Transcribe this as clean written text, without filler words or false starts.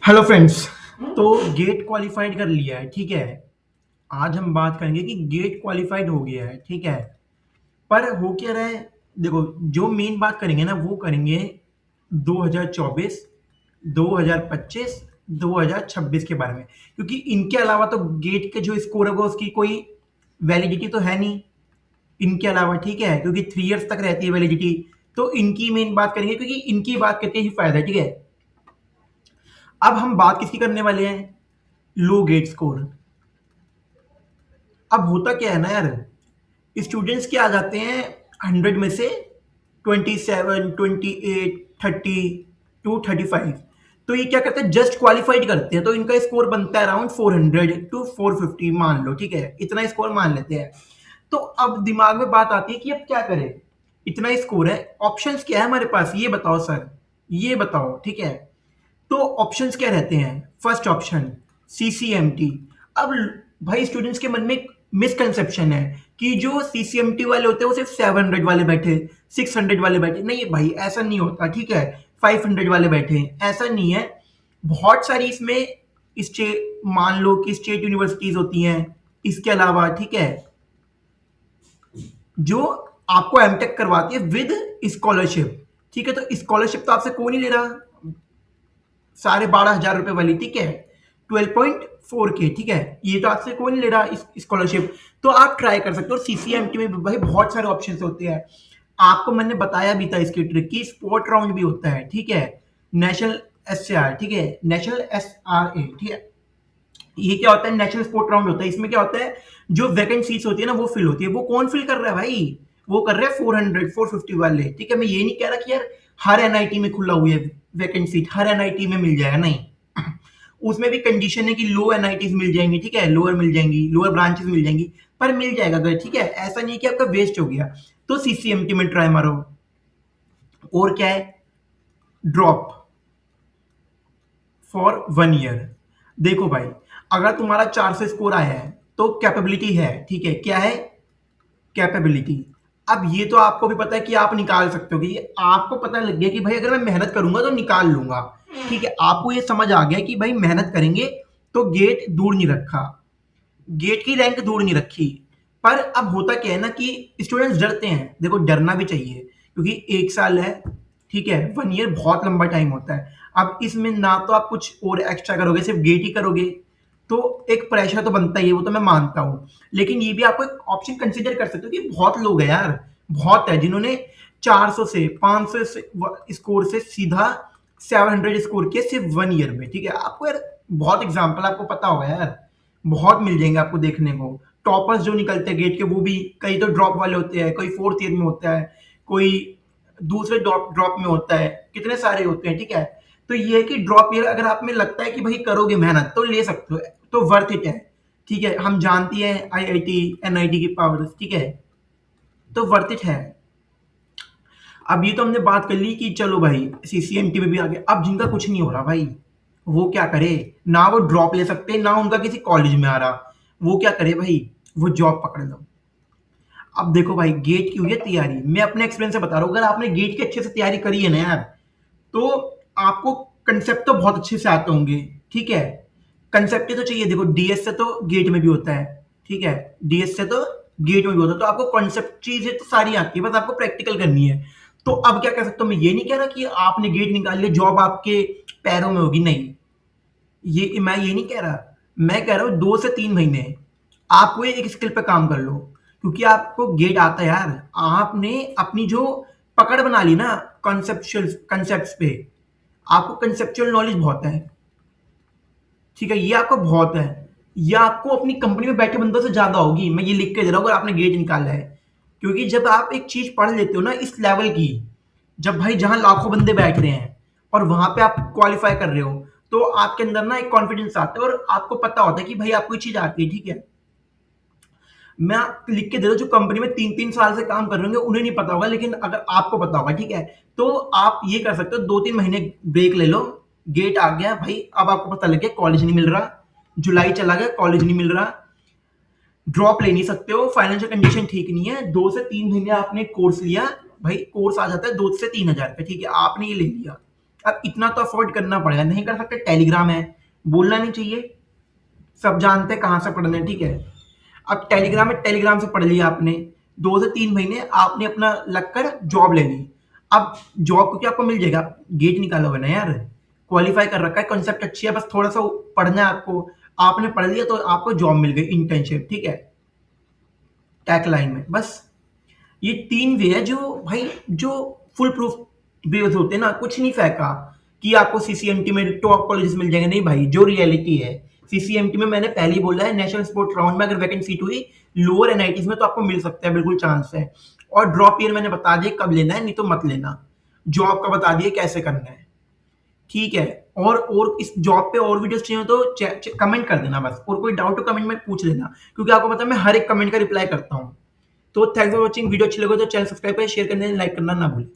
Hello friends. तो get qualified कर लिया है, ठीक है। आज हम बात करेंगे कि गेट क्वालिफाइड हो गया है, ठीक है। पर हो क्या रहा है, देखो, जो मेन बात करेंगे ना वो करेंगे 2024, 2025, 2026 के बारे में, क्योंकि इनके अलावा तो गेट के जो स्कोर होगा उसकी कोई वैलिडिटी तो है नहीं इनके अलावा, ठीक है, क्योंकि 3 इयर्स तक रहती है वैलिडिटी। तो इनकी मेन बात करेंगे क्योंकि इनकी बात करके ही फायदा है, ठीक है। अब हम बात किसकी करने वाले हैं? लो गेट स्कोर। अब होता क्या है ना यार, स्टूडेंट्स क्या आ जाते हैं 100 में से 27, 28, 30 to 35। तो ये क्या करते हैं, जस्ट क्वालिफाइड करते हैं, तो इनका स्कोर बनता है अराउंड 400 to 450, मान लो, ठीक है, इतना स्कोर मान लेते हैं। तो अब दिमाग में बात आती है कि अब क्या करें, इतना स्कोर है, ऑप्शंस क्या है हमारे पास, ये बताओ सर, ये बताओ, ठीक है। तो ऑप्शंस क्या रहते हैं? First option CCMT. अब भाई स्टूडेंट्स के मन में एक मिसकंसेप्शन है कि जो सीसीएमटी वाले होते हैं वो सिर्फ 700 वाले बैठे, 600 वाले बैठे, नहीं भाई ऐसा नहीं होता, ठीक है। 500 वाले बैठे, ऐसा नहीं है। बहुत सारी इसमें स्टेट, मान लो कि स्टेट यूनिवर्सिटीज होती हैं, इसके अलावा, ठीक है, जो आपको एमटेक करवाती है विद स्कॉलरशिप, ठीक है। तो स्कॉलरशिप तो आपसे कोई नहीं ले रहा, 12,500 रुपए वाली, ठीक है, 12.4K, ठीक है, ये तो आपसे कोई नहीं ले रहा इस स्कॉलरशिप। तो आप ट्राई कर सकते हो। सीसीएमटी में भी भाई बहुत सारे ऑप्शन होते हैं, आपको मैंने बताया भी था इसकी ट्रिक की, स्पोर्ट राउंड भी होता है, ठीक है, नेशनल एसआर, ठीक है, नेशनल एसआरए, ठीक है। ये क्या होता है? नेशनल स्पोर्ट राउंड होता है। इसमें क्या होता है, जो वैकेंट सीट्स होती है ना वो फिल होती है। वो कौन फिल कर रहा है भाई? वो कर रहे हैं 400, 450 वाले, ठीक है। मैं ये नहीं कह रहा कि यार हर एनआईटी में खुला हुआ है वैकेंट सीट, हर एनआईटी में मिल जाएगा, नहीं। उसमें भी कंडीशन है कि लो एनआईटीज मिल जाएंगी, ठीक है, लोअर मिल जाएंगी, लोअर ब्रांचेस मिल जाएंगी, पर मिल जाएगा अगर, ठीक है। ऐसा नहीं है कि आपका वेस्ट हो गया। तो सीसीएमटी में ट्राई मारो। और क्या है? Drop for 1 year. देखो भाई, अगर तुम्हारा 400 स्कोर आया है तो कैपेबिलिटी है, ठीक है, क्या है? कैपेबिलिटी। अब ये तो आपको भी पता है कि आप निकाल सकते हो, कि आपको पता लग गया कि भाई अगर मैं मेहनत करूंगा तो निकाल लूंगा, ठीक है। आपको ये समझ आ गया कि भाई मेहनत करेंगे तो गेट दूर नहीं रखा, गेट की रैंक दूर नहीं रखी। पर अब होता क्या है ना कि स्टूडेंट्स डरते हैं। देखो, डरना भी चाहिए क्योंकि 1 साल है, ठीक है, 1 ईयर बहुत लंबा टाइम होता है। अब इसमें ना तो आप कुछ और एक्स्ट्रा करोगे, सिर्फ गेट ही करोगे, तो एक प्रेशर तो बनता ही है, वो तो मैं मानता हूँ। लेकिन ये भी आपको एक ऑप्शन कंसिडर कर सकते हो कि बहुत लोग हैं यार, बहुत है जिन्होंने 400 से 500 स्कोर से सीधा 700 स्कोर किया सिर्फ 1 ईयर में, ठीक है। आपको यार बहुत एग्जाम्पल आपको पता होगा यार, बहुत मिल जाएंगे आपको देखने को। टॉपर्स जो निकलते हैं गेट के वो भी कई तो ड्रॉप वाले होते हैं, कोई 4th ईयर में होता है, कोई दूसरे ड्रॉप ड्रॉप में होता है, कितने सारे होते हैं, ठीक है। तो ये है कि ड्रॉप ईयर अगर आप में लगता है कि भाई करोगे मेहनत तो ले सकते हो, तो वर्थ इट है, ठीक है। हम जानती हैं आईआईटी एनआईटी की पावर्स, ठीक है, तो वर्थ इट है। अब ये तो हमने बात कर ली कि चलो भाई सीसीएमटी में भी आ गया। अब जिनका कुछ नहीं हो रहा भाई, वो क्या करे? ना वो ड्रॉप ले सकते, ना उनका किसी कॉलेज में आ रहा, वो क्या करे भाई? वो जॉब पकड़ लो। अब देखो भाई, गेट की हुई है तैयारी, मैं अपने एक्सपीरियंस से बता रहा हूँ, अगर आपने गेट की अच्छे से तैयारी करी है ना यार, तो आपको कंसेप्ट तो बहुत अच्छे से आते होंगे, ठीक है। कंसेप्ट तो चाहिए, देखो डीएस से तो गेट में भी होता है, ठीक है, डीएस से तो गेट में भी होता है, तो आपको कॉन्सेप्ट चीजें तो सारी आती है, बस आपको प्रैक्टिकल करनी है। तो अब क्या कर सकता हूँ, मैं ये नहीं कह रहा कि आपने गेट निकाल लिया जॉब आपके पैरों में होगी, नहीं, ये मैं ये नहीं कह रहा। मैं कह रहा हूँ 2 से 3 महीने आप कोई एक स्किल पे काम कर लो, क्योंकि आपको गेट आता है यार, आपने अपनी जो पकड़ बना ली ना कॉन्सेप्चुअल कंसेप्ट पे, आपको कंसेप्चुअल नॉलेज बहुत है, ठीक है, ये आपको बहुत है, ये आपको अपनी कंपनी में बैठे बंदों से ज्यादा होगी, मैं ये लिख के दे रहा हूँ, अगर आपने गेट निकाला है। क्योंकि जब आप एक चीज पढ़ लेते हो ना इस लेवल की, जब भाई जहां लाखों बंदे बैठ रहे हैं और वहां पे आप क्वालिफाई कर रहे हो, तो आपके अंदर ना एक कॉन्फिडेंस आता है और आपको पता होता है कि भाई आपको ये चीज आती है, ठीक है। मैं लिख के दे रहा हूँ, जो कंपनी में 3-3 साल से काम कर रहे होंगे उन्हें नहीं पता होगा, लेकिन अगर आपको पता होगा, ठीक है, तो आप ये कर सकते हो, 2-3 महीने ब्रेक ले लो। गेट आ गया भाई, अब आपको पता लग गया कॉलेज नहीं मिल रहा, जुलाई चला गया कॉलेज नहीं मिल रहा, ड्रॉप ले नहीं सकते हो, फाइनेंशियल कंडीशन ठीक नहीं है, 2 से 3 महीने आपने कोर्स लिया, भाई कोर्स आ जाता है 2 से 3 हजार पे, ठीक है, आपने ये ले लिया। अब इतना तो अफोर्ड करना पड़ेगा, नहीं कर सकते टेलीग्राम है, बोलना नहीं चाहिए, सब जानते हैं कहाँ से पढ़ना है, ठीक है। अब टेलीग्राम में टेलीग्राम से पढ़ लिया आपने, 2 से 3 महीने आपने अपना लगकर जॉब ले ली। अब जॉब क्योंकि आपको मिल जाएगा, गेट निकालोगे ना यार, क्वालिफाई कर रखा है, कंसेप्ट अच्छी है, बस थोड़ा सा पढ़ना है आपको, आपने पढ़ लिया तो आपको जॉब मिल गई, इंटर्नशिप, ठीक है, टैक लाइन में। बस ये 3 वे है जो भाई, जो फुल प्रूफ वेज होते हैं ना, कुछ नहीं फेंका कि आपको सीसीएमटी में टॉप कॉलेजेस मिल जाएंगे, नहीं भाई, जो रियलिटी है सीसीएमटी में, मैंने पहले ही बोला है, नेशनल स्पोर्ट राउंड में अगर वैकेंट सीट हुई लोअर एनआईटीज में तो आपको मिल सकता है, बिल्कुल चांस है। और ड्रॉप ईयर मैंने बता दिया कब लेना है, नहीं तो मत लेना, जॉब का बता दिया कैसे करना है, ठीक है। और इस जॉब पे और वीडियोस चाहिए तो कमेंट कर देना बस, और कोई डाउट हो कमेंट में पूछ लेना, क्योंकि आपको पता है मैं हर एक कमेंट का रिप्लाई करता हूँ। तो थैंक्स फॉर वॉचिंग, वीडियो अच्छी लगे तो चैनल सब्सक्राइब करें, शेयर करना, लाइक करना ना भूलें।